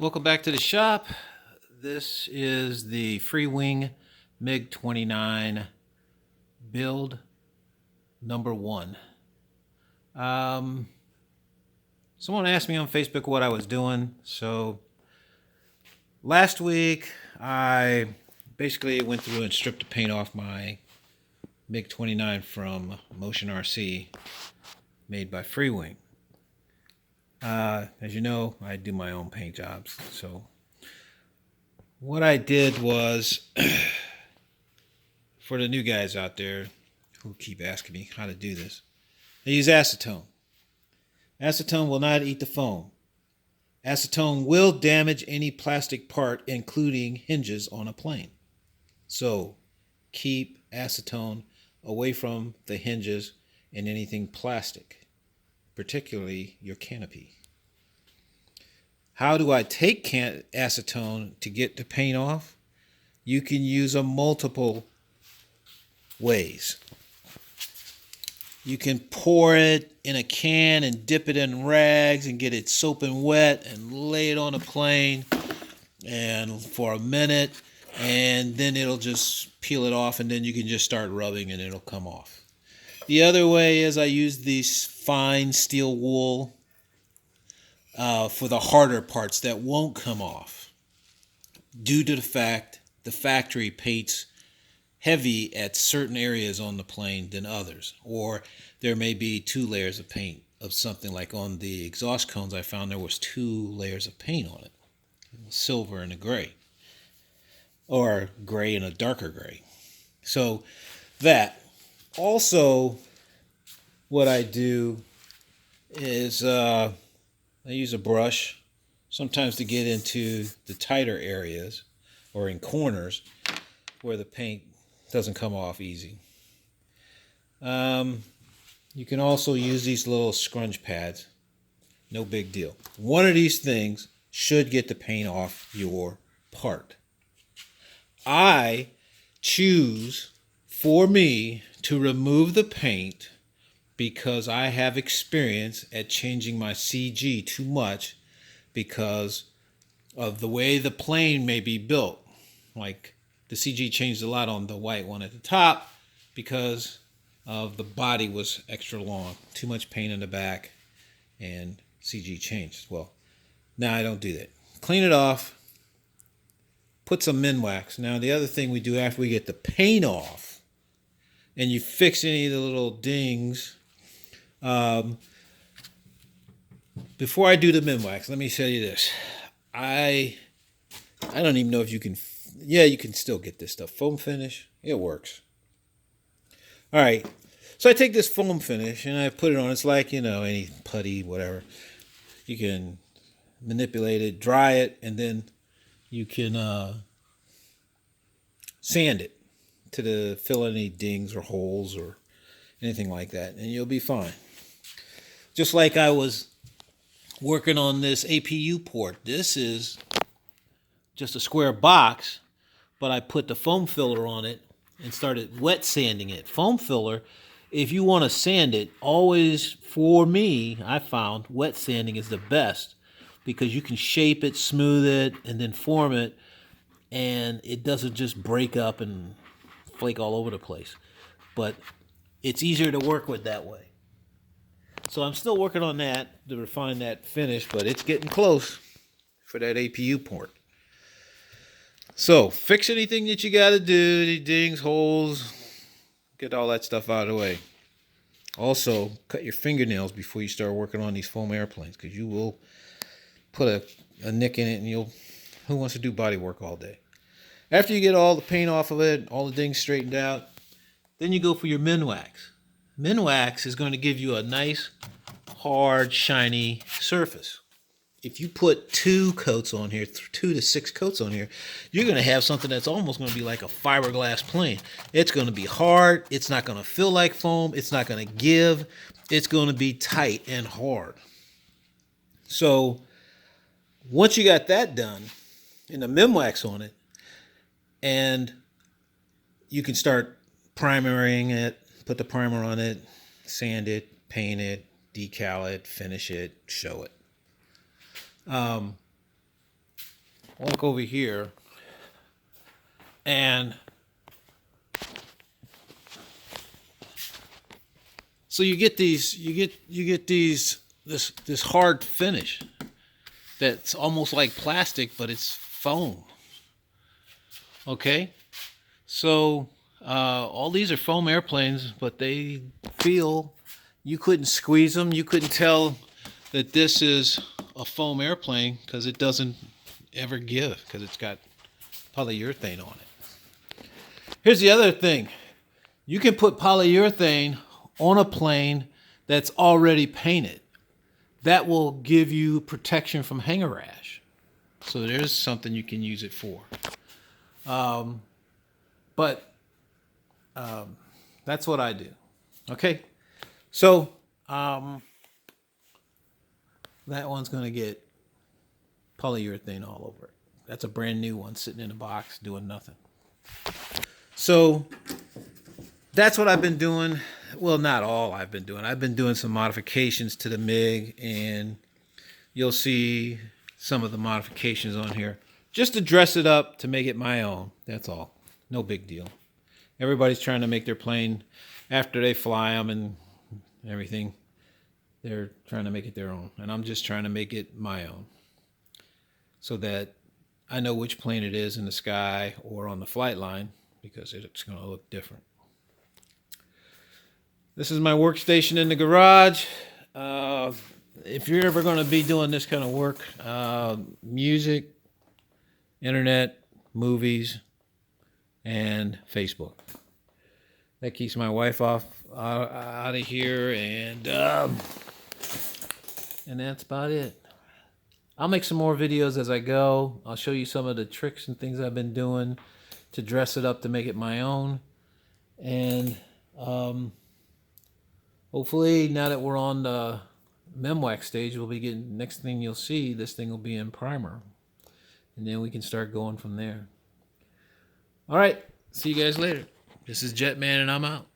Welcome back to the shop. This is the Freewing MIG-29 build number 1. Someone asked me on Facebook what I was doing. So last week I basically went through and stripped the paint off my MIG-29 from Motion RC made by Freewing. As you know, I do my own paint jobs. So what I did was, for the new guys out there who keep asking me how to do this, I use acetone. Acetone will not eat the foam. Acetone will damage any plastic part, including hinges on a plane. So keep acetone away from the hinges and anything plastic, particularly your canopy. How do I take acetone to get the paint off? You can use a multiple ways. You can pour it in a can and dip it in rags and get it soaping wet and lay it on a plane and for a minute, and then it'll just peel it off, and then you can just start rubbing and it'll come off. The other way is I use these fine steel wool for the harder parts that won't come off due to the fact the factory paints heavy at certain areas on the plane than others, or there may be 2 layers of paint of something. Like on the exhaust cones, I found there was 2 layers of paint on it, silver and a gray, or gray and a darker gray. So that also, what I do is I use a brush sometimes to get into the tighter areas or in corners where the paint doesn't come off easy. You can also use these little scrunch pads. No big deal. One of these things should get the paint off your part. I choose, for me, to remove the paint because I have experience at changing my CG too much because of the way the plane may be built. Like the CG changed a lot on the white one at the top because of the body was extra long, too much paint in the back, and CG changed. Well, now I don't do that. Clean it off, put some Minwax. Now the other thing we do after we get the paint off and you fix any of the little dings, before I do the Minwax, let me show you this. I don't even know if you can. Yeah, you can still get this stuff. Foam finish, it works. All right, so I take this foam finish and I put it on. It's like, any putty, whatever. You can manipulate it, dry it, and then you can sand it to fill any dings or holes or anything like that, and you'll be fine. Just like I was working on this APU port. This is just a square box, but I put the foam filler on it and started wet sanding it. Foam filler, if you want to sand it, always, for me, I found wet sanding is the best because you can shape it, smooth it, and then form it, and it doesn't just break up and flake all over the place. But it's easier to work with that way. So I'm still working on that to refine that finish, but it's getting close for that APU port. So fix anything that you got to do, the dings, holes, get all that stuff out of the way. Also, cut your fingernails before you start working on these foam airplanes, because you will put a nick in it, and who wants to do body work all day? After you get all the paint off of it, all the dings straightened out, then you go for your Minwax. Minwax is going to give you a nice, hard, shiny surface. If you put 2 coats on here, 2 to 6 coats on here, you're going to have something that's almost going to be like a fiberglass plane. It's going to be hard. It's not going to feel like foam. It's not going to give. It's going to be tight and hard. So once you got that done, and the Minwax on it, and you can start primering it, put the primer on it, sand it, paint it, decal it, finish it, show it. walk over here, and so you get these, this hard finish that's almost like plastic, but it's foam. Okay, so all these are foam airplanes, but they feel, you couldn't squeeze them. You couldn't tell that this is a foam airplane because it doesn't ever give, because it's got polyurethane on it. Here's the other thing. You can put polyurethane on a plane that's already painted. That will give you protection from hanger rash. So there's something you can use it for. That's what I do. Okay, so that one's going to get polyurethane all over it. That's a brand new one sitting in a box doing nothing. So that's what I've been doing. Well, not all I've been doing. I've been doing some modifications to the MiG, and you'll see some of the modifications on here just to dress it up, to make it my own. That's all. No big deal. Everybody's trying to make their plane, after they fly them and everything, they're trying to make it their own. And I'm just trying to make it my own, so that I know which plane it is in the sky or on the flight line, because it's going to look different. This is my workstation in the garage. If you're ever going to be doing this kind of work, music, internet, movies, and Facebook. That keeps my wife out of here, and that's about it. I'll make some more videos as I go. I'll show you some of the tricks and things I've been doing to dress it up to make it my own. And hopefully, now that we're on the MEMWAX stage, we'll be getting, next thing you'll see, this thing will be in primer. And then we can start going from there. All right, see you guys later. This is Jetman, and I'm out.